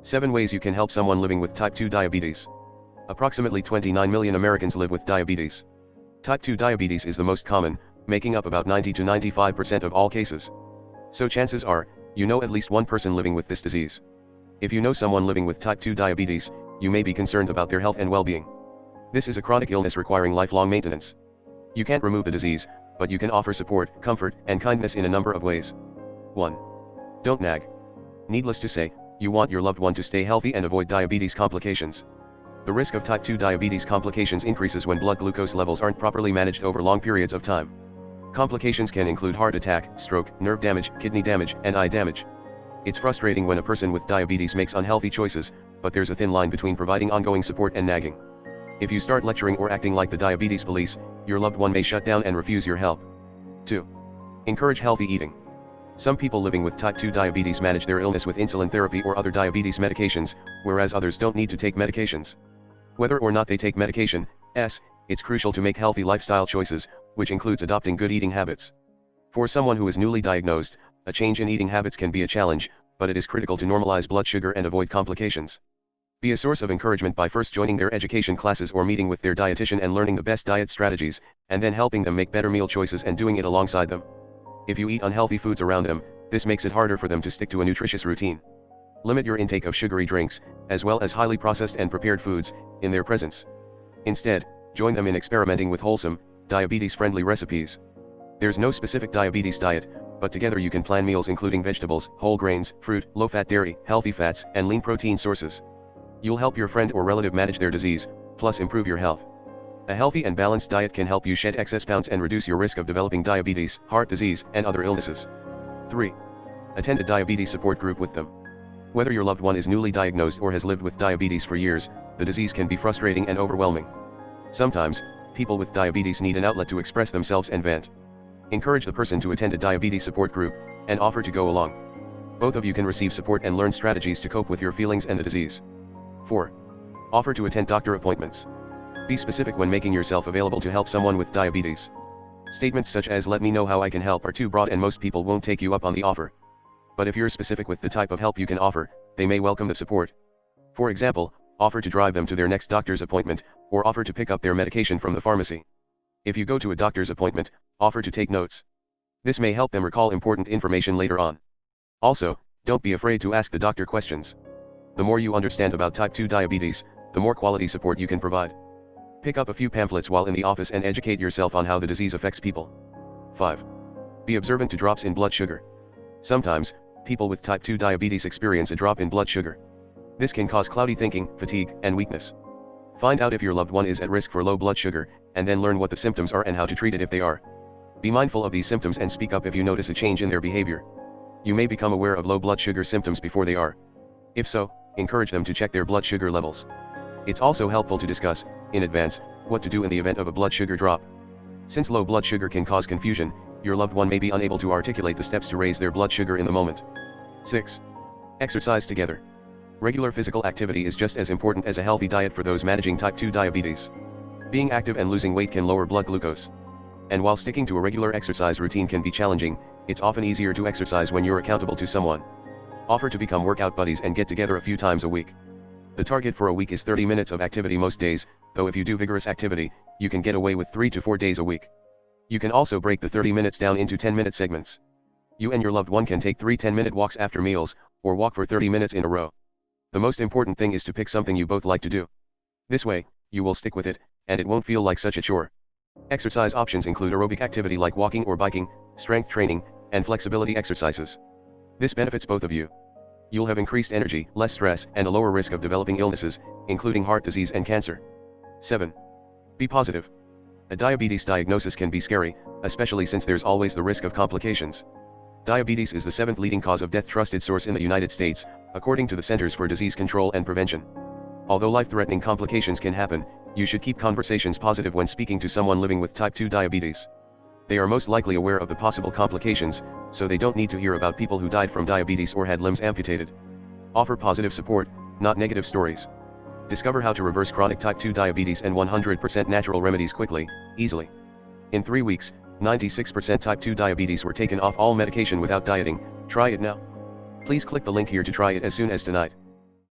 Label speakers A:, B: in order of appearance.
A: 7 ways you can help someone living with type 2 diabetes. Approximately 29 million Americans live with diabetes. Type 2 diabetes is the most common, making up about 90 to 95% of all cases. So chances are, you know at least one person living with this disease. If you know someone living with type 2 diabetes, you may be concerned about their health and well-being. This is a chronic illness requiring lifelong maintenance. You can't remove the disease, but you can offer support, comfort, and kindness in a number of ways. 1. Don't nag. Needless to say, you want your loved one to stay healthy and avoid diabetes complications. The risk of type 2 diabetes complications increases when blood glucose levels aren't properly managed over long periods of time. Complications can include heart attack, stroke, nerve damage, kidney damage, and eye damage. It's frustrating when a person with diabetes makes unhealthy choices, but there's a thin line between providing ongoing support and nagging. If you start lecturing or acting like the diabetes police, your loved one may shut down and refuse your help. 2. Encourage healthy eating. Some people living with type 2 diabetes manage their illness with insulin therapy or other diabetes medications, whereas others don't need to take medications. Whether or not they take medication, it's crucial to make healthy lifestyle choices, which includes adopting good eating habits. For someone who is newly diagnosed, a change in eating habits can be a challenge, but it is critical to normalize blood sugar and avoid complications. Be a source of encouragement by first joining their education classes or meeting with their dietitian and learning the best diet strategies, and then helping them make better meal choices and doing it alongside them. If you eat unhealthy foods around them, this makes it harder for them to stick to a nutritious routine. Limit your intake of sugary drinks, as well as highly processed and prepared foods, in their presence. Instead, join them in experimenting with wholesome, diabetes-friendly recipes. There's no specific diabetes diet, but together you can plan meals including vegetables, whole grains, fruit, low-fat dairy, healthy fats, and lean protein sources. You'll help your friend or relative manage their disease, plus improve your health. A healthy and balanced diet can help you shed excess pounds and reduce your risk of developing diabetes, heart disease, and other illnesses. 3. Attend a diabetes support group with them. Whether your loved one is newly diagnosed or has lived with diabetes for years, the disease can be frustrating and overwhelming. Sometimes, people with diabetes need an outlet to express themselves and vent. Encourage the person to attend a diabetes support group, and offer to go along. Both of you can receive support and learn strategies to cope with your feelings and the disease. 4. Offer to attend doctor appointments. Be specific when making yourself available to help someone with diabetes. Statements such as "let me know how I can help" are too broad and most people won't take you up on the offer. But if you're specific with the type of help you can offer, they may welcome the support. For example, offer to drive them to their next doctor's appointment, or offer to pick up their medication from the pharmacy. If you go to a doctor's appointment, offer to take notes. This may help them recall important information later on. Also, don't be afraid to ask the doctor questions. The more you understand about type 2 diabetes, the more quality support you can provide. Pick up a few pamphlets while in the office and educate yourself on how the disease affects people. 5. Be observant to drops in blood sugar. Sometimes, people with type 2 diabetes experience a drop in blood sugar. This can cause cloudy thinking, fatigue, and weakness. Find out if your loved one is at risk for low blood sugar, and then learn what the symptoms are and how to treat it if they are. Be mindful of these symptoms and speak up if you notice a change in their behavior. You may become aware of low blood sugar symptoms before they are. If so, encourage them to check their blood sugar levels. It's also helpful to discuss, in advance, what to do in the event of a blood sugar drop. Since low blood sugar can cause confusion, your loved one may be unable to articulate the steps to raise their blood sugar in the moment. 6. Exercise together. Regular physical activity is just as important as a healthy diet for those managing type 2 diabetes. Being active and losing weight can lower blood glucose. And while sticking to a regular exercise routine can be challenging, it's often easier to exercise when you're accountable to someone. Offer to become workout buddies and get together a few times a week. The target for a week is 30 minutes of activity most days, though if you do vigorous activity, you can get away with 3 to 4 days a week. You can also break the 30 minutes down into 10-minute segments. You and your loved one can take 3 10-minute walks after meals, or walk for 30 minutes in a row. The most important thing is to pick something you both like to do. This way, you will stick with it, and it won't feel like such a chore. Exercise options include aerobic activity like walking or biking, strength training, and flexibility exercises. This benefits both of you. You'll have increased energy, less stress, and a lower risk of developing illnesses, including heart disease and cancer. 7. Be positive. A diabetes diagnosis can be scary, especially since there's always the risk of complications. Diabetes is the 7th leading cause of death trusted source in the United States, according to the Centers for Disease Control and Prevention. Although life-threatening complications can happen, you should keep conversations positive when speaking to someone living with type 2 diabetes. They are most likely aware of the possible complications, so they don't need to hear about people who died from diabetes or had limbs amputated. Offer positive support, not negative stories. Discover how to reverse chronic type 2 diabetes and 100% natural remedies quickly, easily. In 3 weeks, 96% type 2 diabetes were taken off all medication without dieting. Try it now. Please click the link here to try it as soon as tonight.